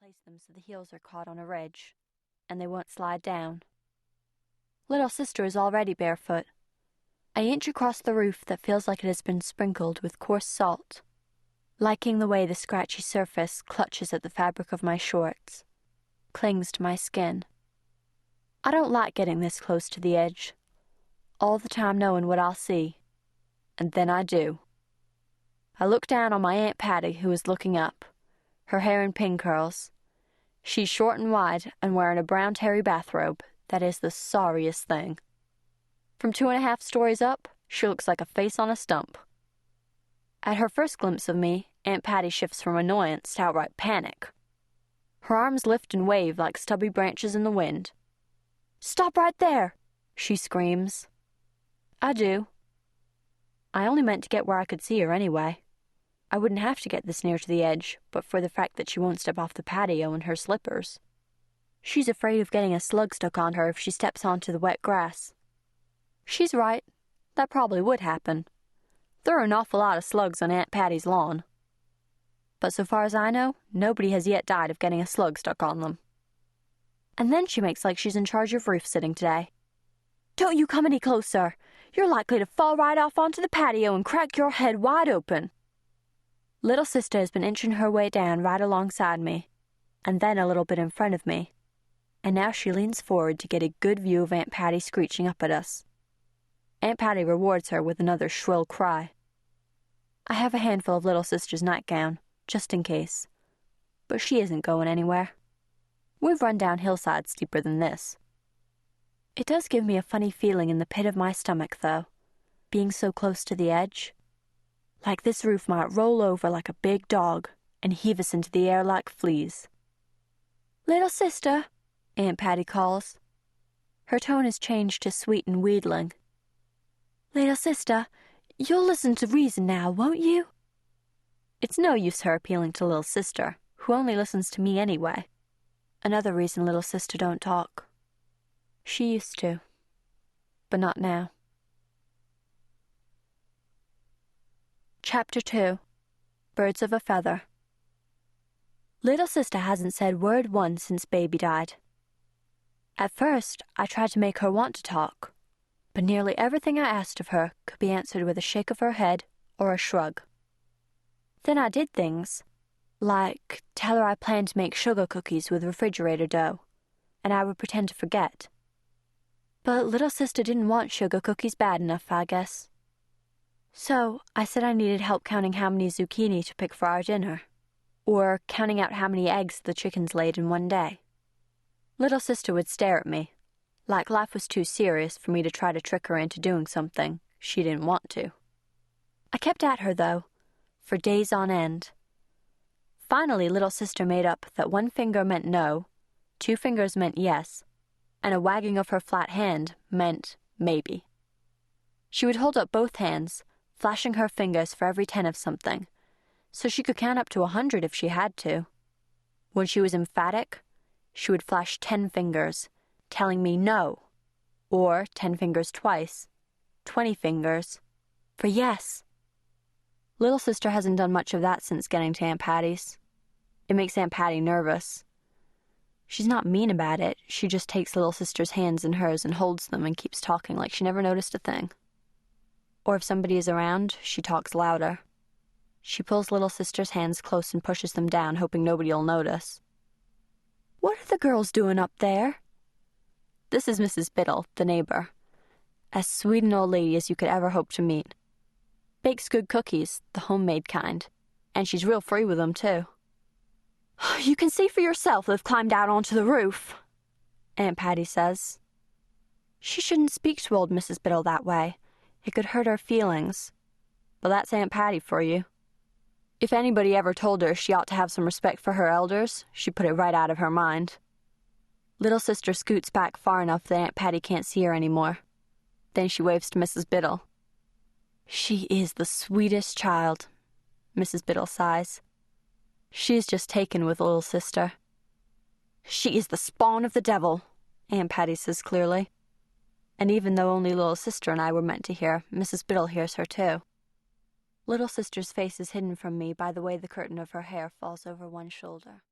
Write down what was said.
place them so the heels are caught on a ridge, and they won't slide down. Little sister is already barefoot. I inch across the roof that feels like it has been sprinkled with coarse salt, liking the way the scratchy surface clutches at the fabric of my shorts, clings to my skin. I don't like getting this close to the edge, all the time knowing what I'll see, and then I do. I look down on my Aunt Patty, who is looking up, her hair in pin curls. She's short and wide and wearing a brown terry bathrobe that is the sorriest thing. From 2.5 stories up, she looks like a face on a stump. At her first glimpse of me, Aunt Patty shifts from annoyance to outright panic. Her arms lift and wave like stubby branches in the wind. "Stop right there!" she screams. I do. I only meant to get where I could see her anyway. I wouldn't have to get this near to the edge, but for the fact that she won't step off the patio in her slippers. She's afraid of getting a slug stuck on her if she steps onto the wet grass. She's right. That probably would happen. There are an awful lot of slugs on Aunt Patty's lawn. But so far as I know, nobody has yet died of getting a slug stuck on them. And then she makes like she's in charge of roof sitting today. "Don't you come any closer. You're likely to fall right off onto the patio and crack your head wide open." Little sister has been inching her way down right alongside me, and then a little bit in front of me, and now she leans forward to get a good view of Aunt Patty screeching up at us. Aunt Patty rewards her with another shrill cry. I have a handful of little sister's nightgown, just in case, but she isn't going anywhere. We've run down hillsides steeper than this. It does give me a funny feeling in the pit of my stomach, though, being so close to the edge. Like this roof might roll over like a big dog and heave us into the air like fleas. "Little sister," Aunt Patty calls. Her tone has changed to sweet and wheedling. "Little sister, you'll listen to reason now, won't you?" It's no use her appealing to little sister, who only listens to me anyway. Another reason little sister don't talk. She used to, but not now. Chapter 2. Birds of a Feather. Little sister hasn't said word one since baby died. At first, I tried to make her want to talk, but nearly everything I asked of her could be answered with a shake of her head or a shrug. Then I did things, like tell her I planned to make sugar cookies with refrigerator dough, and I would pretend to forget. But little sister didn't want sugar cookies bad enough, I guess. So I said I needed help counting how many zucchini to pick for our dinner, or counting out how many eggs the chickens laid in one day. Little sister would stare at me, like life was too serious for me to try to trick her into doing something she didn't want to. I kept at her, though, for days on end. Finally, little sister made up that one finger meant no, 2 fingers meant yes, and a wagging of her flat hand meant maybe. She would hold up both hands, flashing her fingers for every 10 of something, so she could count up to 100 if she had to. When she was emphatic, she would flash 10 fingers, telling me no, or 10 fingers twice, 20 fingers, for yes. Little sister hasn't done much of that since getting to Aunt Patty's. It makes Aunt Patty nervous. She's not mean about it, she just takes little sister's hands in hers and holds them and keeps talking like she never noticed a thing. Or if somebody is around, she talks louder. She pulls little sister's hands close and pushes them down, hoping nobody'll notice. "What are the girls doing up there?" This is Mrs. Biddle, the neighbor. As sweet an old lady as you could ever hope to meet. Bakes good cookies, the homemade kind, and she's real free with them, too. "You can see for yourself they've climbed out onto the roof," Aunt Patty says. She shouldn't speak to old Mrs. Biddle that way. It could hurt her feelings. But that's Aunt Patty for you. If anybody ever told her she ought to have some respect for her elders, she put it right out of her mind. Little sister scoots back far enough that Aunt Patty can't see her anymore. Then she waves to Mrs. Biddle. "She is the sweetest child," Mrs. Biddle sighs. "She's just taken with little sister." "She is the spawn of the devil," Aunt Patty says clearly. And even though only little sister and I were meant to hear, Mrs. Biddle hears her too. Little sister's face is hidden from me by the way the curtain of her hair falls over one shoulder.